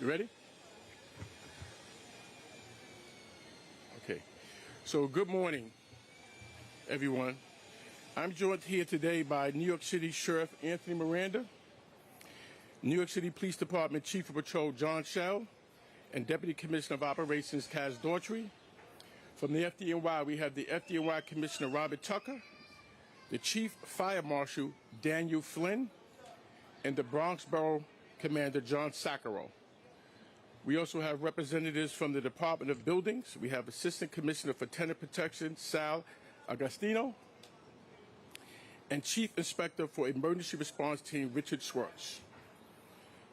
You ready? Okay. So good morning, everyone. I'm joined here today by New York City Sheriff Anthony Miranda, New York City Police Department Chief of Patrol John Schell, and Deputy Commissioner of Operations Kaz Daughtry. From the FDNY, we have the FDNY Commissioner Robert Tucker, the Chief Fire Marshal Daniel Flynn, and the Bronx Borough Commander John Sacaro. We also have representatives from the Department of Buildings. We have Assistant Commissioner for Tenant Protection Sal Agostino, and Chief Inspector for Emergency Response Team Richard Schwartz.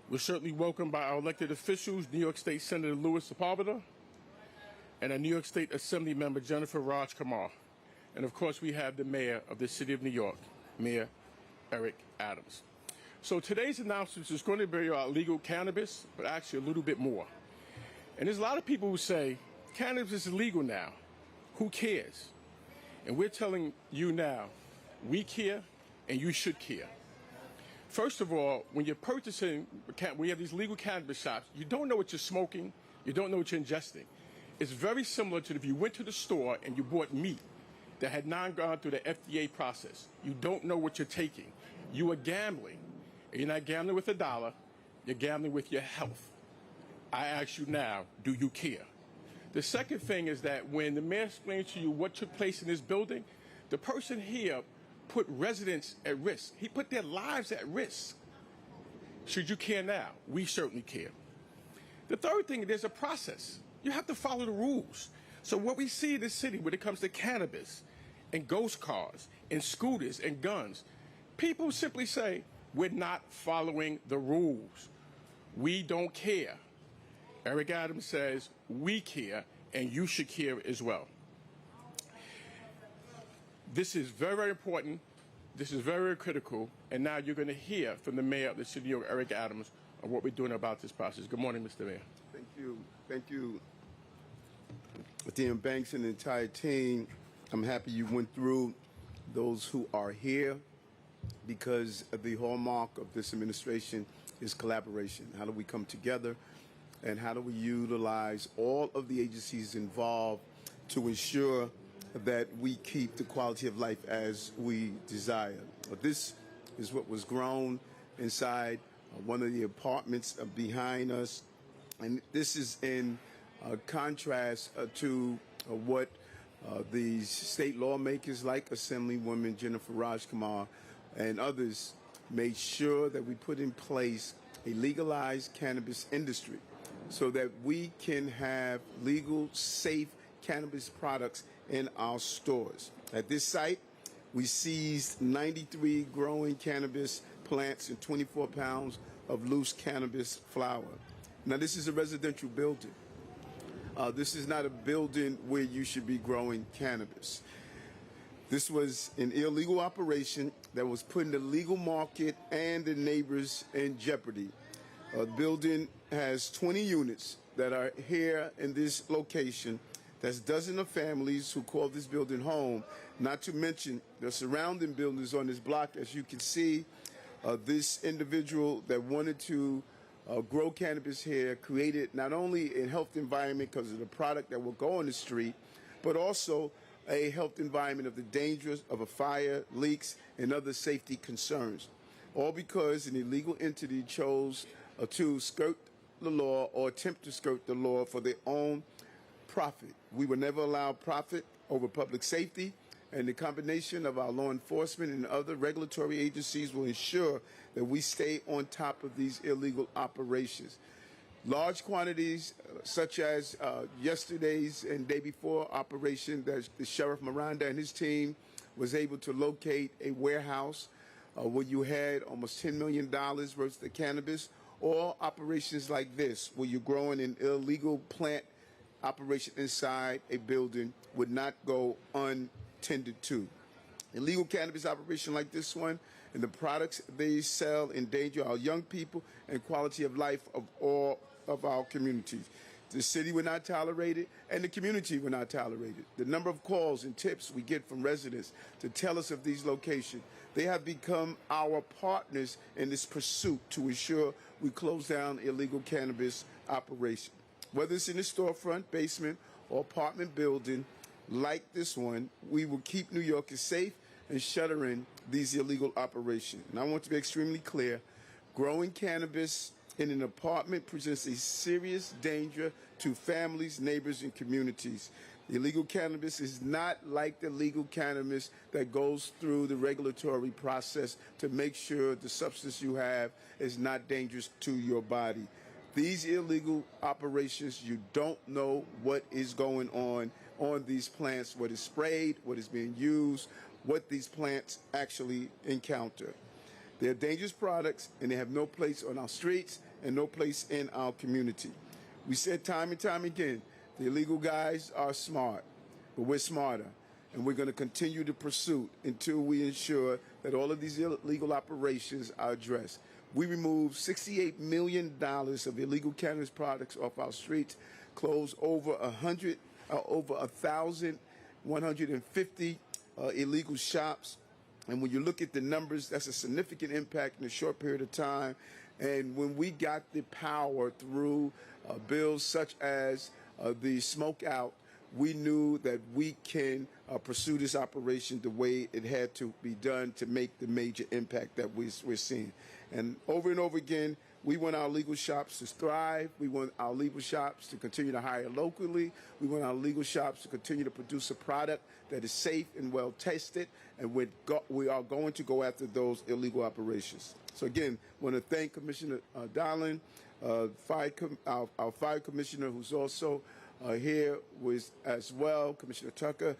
We're certainly welcomed by our elected officials, New York State Senator Louis Sepulveda, and our New York State Assembly member Jennifer Raj Kumar. And of course, we have the Mayor of the City of New York, Mayor Eric Adams. So today's announcement is going to be about legal cannabis, but actually a little bit more. And there's a lot of people who say, cannabis is illegal now. Who cares? And we're telling you now, we care and you should care. First of all, when you're purchasing, when you have these legal cannabis shops, you don't know what you're smoking, you don't know what you're ingesting. It's very similar to if you went to the store and you bought meat that had not gone through the FDA process. You don't know what you're taking. You are gambling. And you're not gambling with a dollar, you're gambling with your health. I ask you now, do you care? The second thing is that when the mayor explains to you what took place in this building, the person here put residents at risk. He put their lives at risk. Should you care now? We certainly care. The third thing, there's a process. You have to follow the rules. So what we see in this city when it comes to cannabis and ghost cars and scooters and guns, people simply say, we're not following the rules. We don't care. Eric Adams says we care and you should care as well. This is very, very important. This is very, very critical. And now you're going to hear from the Mayor of the City of New York, Eric Adams, on what we're doing about this process. Good morning, Mr. Mayor. Thank you. Thank you, Dean Banks and the entire team. I'm happy you went through those who are here, because the hallmark of this administration is collaboration. How do we come together and how do we utilize all of the agencies involved to ensure that we keep the quality of life as we desire? This is what was grown inside one of the apartments behind us, and this is in contrast to what the state lawmakers like Assemblywoman Jennifer Raj Kumar and others made sure that we put in place a legalized cannabis industry so that we can have legal, safe cannabis products in our stores. At this site, we seized 93 growing cannabis plants and 24 pounds of loose cannabis flower. Now, this is a residential building. This is not a building where you should be growing cannabis. This was an illegal operation that was putting the legal market and the neighbors in jeopardy. The building has 20 units that are here in this location. That's dozens of families who call this building home, not to mention the surrounding buildings on this block. As you can see, this individual that wanted to grow cannabis here created not only a health environment because of the product that will go on the street, but also a health environment of the dangers of a fire, leaks, and other safety concerns. All because an illegal entity chose to skirt the law or attempt to skirt the law for their own profit. We will never allow profit over public safety, and the combination of our law enforcement and other regulatory agencies will ensure that we stay on top of these illegal operations. Large quantities, such as yesterday's and day before operation, that the Sheriff Miranda and his team was able to locate a warehouse where you had almost $10 million worth of cannabis, or operations like this, where you're growing an illegal plant operation inside a building, would not go untended to. Illegal cannabis operation like this one and the products they sell endanger our young people and quality of life of all of our communities. The city will not tolerate it, and the community will not tolerate it. The number of calls and tips we get from residents to tell us of these locations, They have become our partners in this pursuit to ensure we close down illegal cannabis operation. Whether it's in the storefront, basement, or apartment building like this one, we will keep New Yorkers safe and shuttering these illegal operations. And I want to be extremely clear, growing cannabis in an apartment presents a serious danger to families, neighbors, and communities. Illegal cannabis is not like the legal cannabis that goes through the regulatory process to make sure the substance you have is not dangerous to your body. These illegal operations, you don't know what is going on these plants, what is sprayed, what is being used, what these plants actually encounter. They're dangerous products, and they have no place on our streets and no place in our community. We said time and time again, the illegal guys are smart, but we're smarter, and we're going to continue the pursuit until we ensure that all of these illegal operations are addressed. We removed $68 million of illegal cannabis products off our streets, closed over 1,150 illegal shops. And when you look at the numbers, that's a significant impact in a short period of time. And when we got the power through bills such as the smoke out, we knew that we can pursue this operation the way it had to be done to make the major impact that we're seeing. And over again, we want our legal shops to thrive. We want our legal shops to continue to hire locally. We want our legal shops to continue to produce a product that is safe and well tested. And we are going to go after those illegal operations. So again, I want to thank Commissioner Darling, our fire commissioner, who's also here with as well, Commissioner Tucker,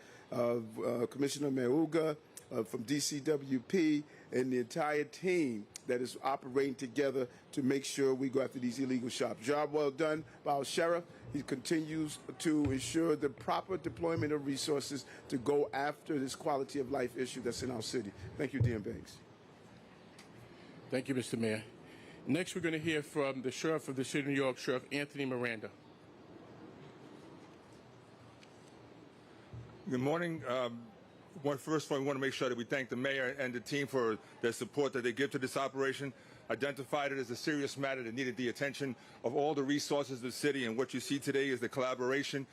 Commissioner Meuga from DCWP, and the entire team that is operating together to make sure we go after these illegal shops. Job well done by our sheriff. He continues to ensure the proper deployment of resources to go after this quality of life issue that's in our city. Thank you, DM Banks. Thank you, Mr. Mayor. Next, we're going to hear from the Sheriff of the City of New York, Sheriff Anthony Miranda. Good morning. First of all, we want to make sure that we thank the mayor and the team for their support that they give to this operation. Identified it as a serious matter that needed the attention of all the resources of the city, and what you see today is the collaboration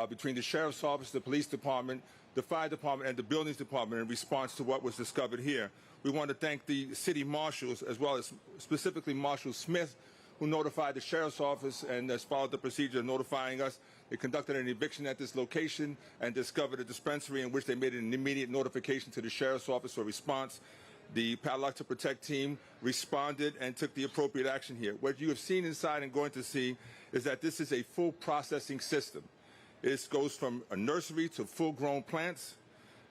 between the Sheriff's Office, the Police Department, the Fire Department, and the Buildings Department in response to what was discovered here. We want to thank the city marshals, as well as specifically Marshal Smith, who notified the Sheriff's Office and has followed the procedure of notifying us. They conducted an eviction at this location and discovered a dispensary in which they made an immediate notification to the Sheriff's Office for response. The Padlock to Protect team responded and took the appropriate action here. What you have seen inside and going to see is that this is a full processing system. It goes from a nursery to full-grown plants.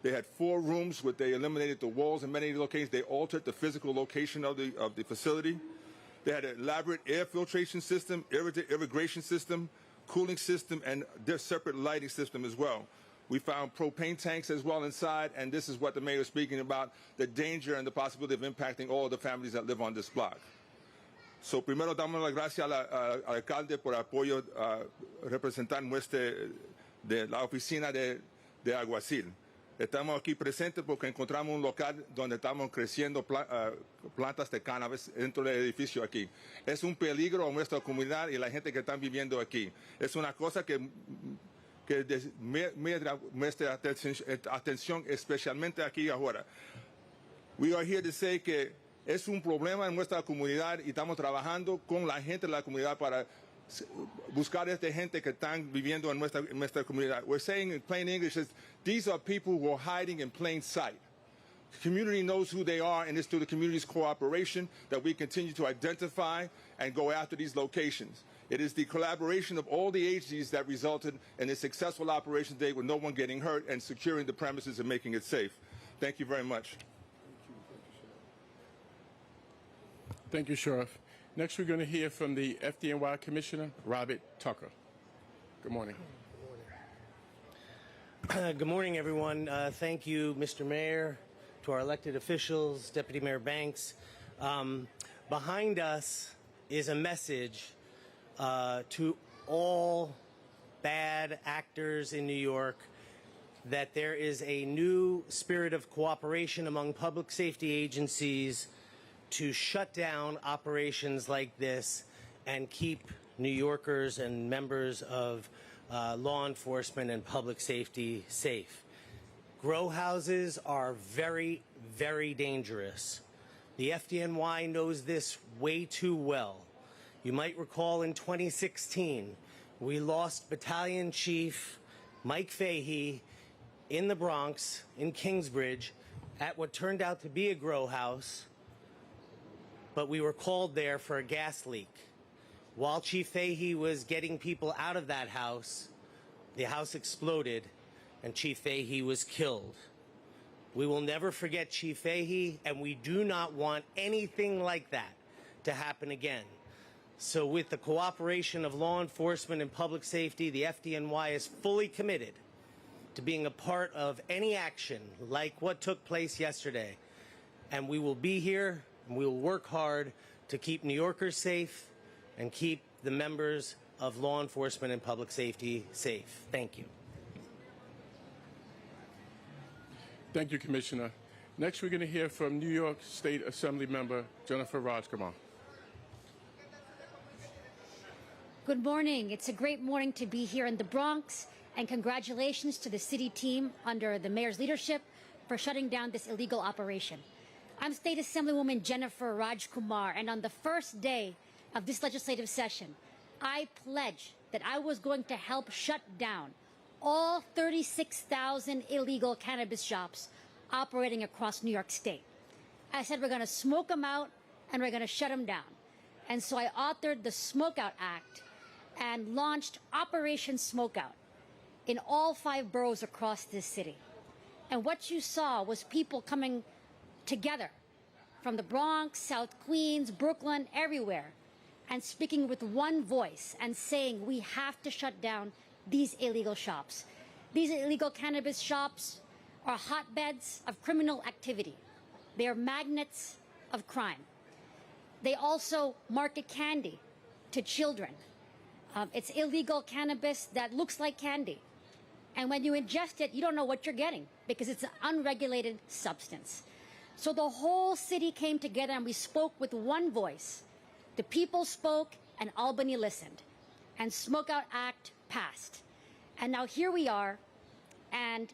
They had 4 rooms where they eliminated the walls in many locations. They altered the physical location of the facility. They had an elaborate air filtration system, irrigation system, cooling system, and their separate lighting system as well. We found propane tanks as well inside, and this is what the mayor is speaking about, the danger and the possibility of impacting all the families that live on this block. So, primero damos las gracias al alcalde por apoyo representar de la oficina de alguacil. Estamos aquí presentes porque encontramos un local donde estamos creciendo plantas de cannabis dentro del edificio aquí. Es un peligro a nuestra comunidad y la gente que están viviendo aquí. Es una cosa que nuestra atención especialmente aquí ahora. We are here to say que es un problema en nuestra comunidad y estamos trabajando con la gente de la comunidad para buscar esta gente que están viviendo en nuestra comunidad. We're saying in plain English is these are people who are hiding in plain sight. The community knows who they are, and it's through the community's cooperation that we continue to identify and go after these locations. It is the collaboration of all the agencies that resulted in a successful operation today with no one getting hurt and securing the premises and making it safe. Thank you very much. Thank you, Sheriff. Next, we're going to hear from the FDNY Commissioner, Robert Tucker. Good morning. Good morning, everyone. Thank you, Mr. Mayor, to our elected officials, Deputy Mayor Banks. Behind us is a message to all bad actors in New York. that there is a new spirit of cooperation among public safety agencies to shut down operations like this and keep New Yorkers and members of law enforcement and public safety safe. Grow houses are very, very dangerous. The FDNY knows this way too well. You might recall in 2016, we lost Battalion Chief Mike Fahey in the Bronx, in Kingsbridge, at what turned out to be a grow house, but we were called there for a gas leak. While Chief Fahey was getting people out of that house, the house exploded and Chief Fahey was killed. We will never forget Chief Fahey, and we do not want anything like that to happen again. So with the cooperation of law enforcement and public safety, the FDNY is fully committed to being a part of any action like what took place yesterday. And we will be here and we will work hard to keep New Yorkers safe and keep the members of law enforcement and public safety safe. Thank you. Thank you, Commissioner. Next, we're going to hear from New York State Assembly Member Jennifer Rajkumar. Good morning. It's a great morning to be here in the Bronx, and congratulations to the city team under the mayor's leadership for shutting down this illegal operation. I'm State Assemblywoman Jennifer Rajkumar, and on the first day of this legislative session, I pledged that I was going to help shut down all 36,000 illegal cannabis shops operating across New York State. I said we're going to smoke them out and we're going to shut them down. And so I authored the Smokeout Act and launched Operation Smokeout in all 5 boroughs across this city. And what you saw was people coming together from the Bronx, South Queens, Brooklyn, everywhere, and speaking with one voice and saying we have to shut down these illegal shops. These illegal cannabis shops are hotbeds of criminal activity. They are magnets of crime. They also market candy to children. It's illegal cannabis that looks like candy. And when you ingest it, you don't know what you're getting because it's an unregulated substance. So the whole city came together and we spoke with one voice. The people spoke and Albany listened. And Smokeout Act passed. And now here we are, and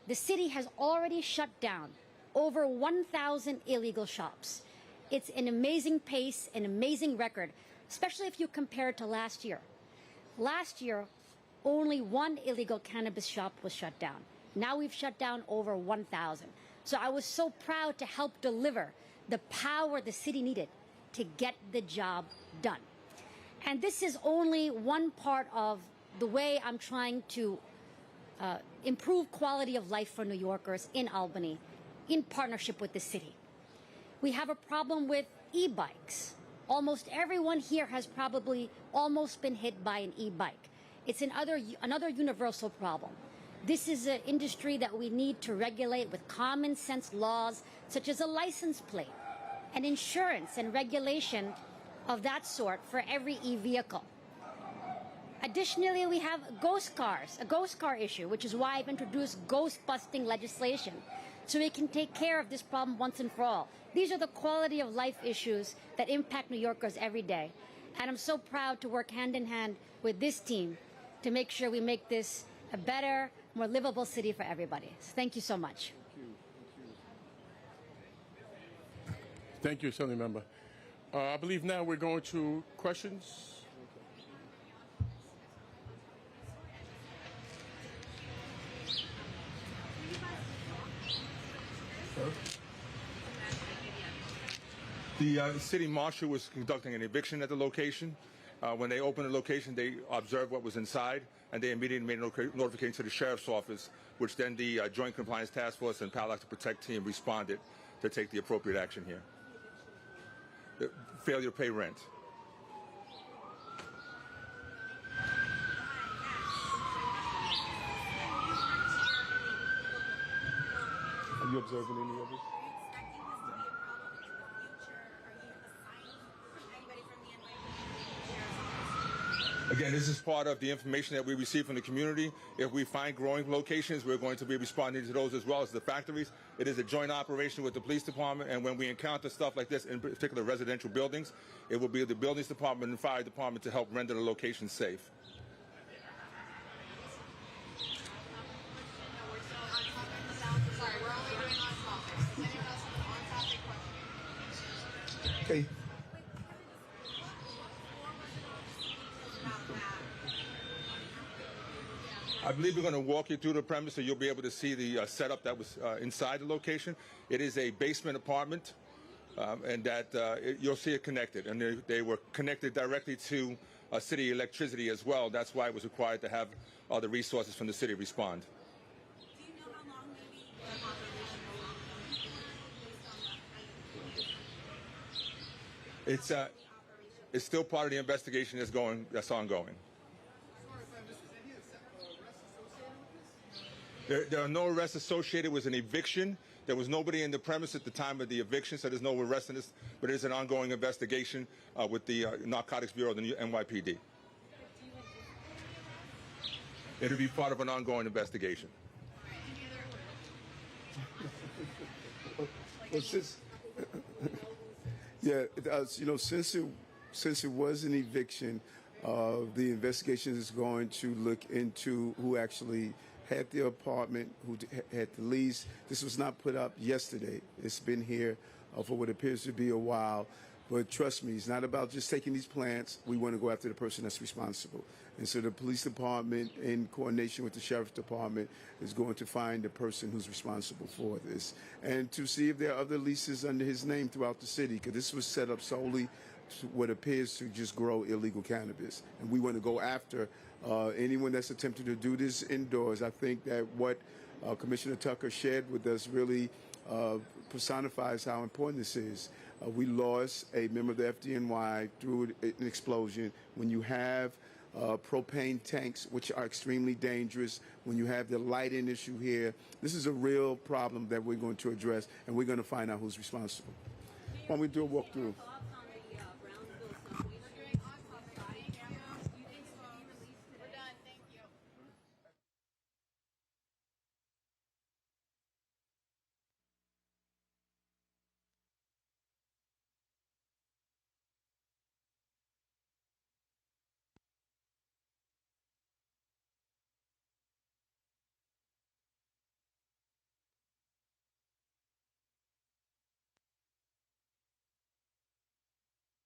the city has already shut down over 1,000 illegal shops. It's an amazing pace, an amazing record, especially if you compare it to last year. Last year, only 1 illegal cannabis shop was shut down. Now we've shut down over 1,000. So I was so proud to help deliver the power the city needed to get the job done. And this is only one part of the way I'm trying to improve quality of life for New Yorkers in Albany in partnership with the city. We have a problem with e-bikes. Almost everyone here has probably almost been hit by an e-bike. It's another universal problem. This is an industry that we need to regulate with common sense laws, such as a license plate and insurance and regulation of that sort for every e-vehicle. Additionally, we have ghost cars, a ghost car issue, which is why I've introduced ghost-busting legislation, so we can take care of this problem once and for all. These are the quality of life issues that impact New Yorkers every day. And I'm so proud to work hand in hand with this team to make sure we make this a better, more livable city for everybody. So thank you so much. Thank you, Assembly Member. I believe now we're going to questions. The city marshal was conducting an eviction at the location. When they opened the location, they observed what was inside, and they immediately made a notification to the sheriff's office, which then the Joint Compliance Task Force and Padlock to Protect team responded to take the appropriate action here. The failure to pay rent. Are you observing any of this? Again, this is part of the information that we receive from the community. If we find growing locations, we're going to be responding to those as well as the factories. It is a joint operation with the police department, and when we encounter stuff like this, in particular residential buildings, it will be the buildings department and fire department to help render the location safe. Okay. I believe we're going to walk you through the premise so you'll be able to see the setup that was inside the location. It is a basement apartment, and that you'll see it connected. And they were connected directly to city electricity as well. That's why it was required to have the resources from the city respond. Do you know how long maybe the operation will It's still part of the investigation that's ongoing. There are no arrests associated with an eviction. There was nobody in the premise at the time of the eviction, so there's no arrest in this, but it is an ongoing investigation with the Narcotics Bureau of the NYPD. It'll be part of an ongoing investigation. Well, since it was an eviction, the investigation is going to look into who actually had the apartment, who had the lease. This was not put up yesterday. It's been here for what appears to be a while. But trust me, it's not about just taking these plants. We want to go after the person that's responsible. And so the police department, in coordination with the sheriff's department, is going to find the person who's responsible for this. And to see if there are other leases under his name throughout the city, because this was set up solely to what appears to just grow illegal cannabis. And we want to go after anyone that's attempting to do this indoors. I think that what Commissioner Tucker shared with us really personifies how important this is. We lost a member of the FDNY through an explosion. When you have propane tanks, which are extremely dangerous, when you have the lighting issue here, this is a real problem that we're going to address, and we're going to find out who's responsible. Why don't we do a walkthrough?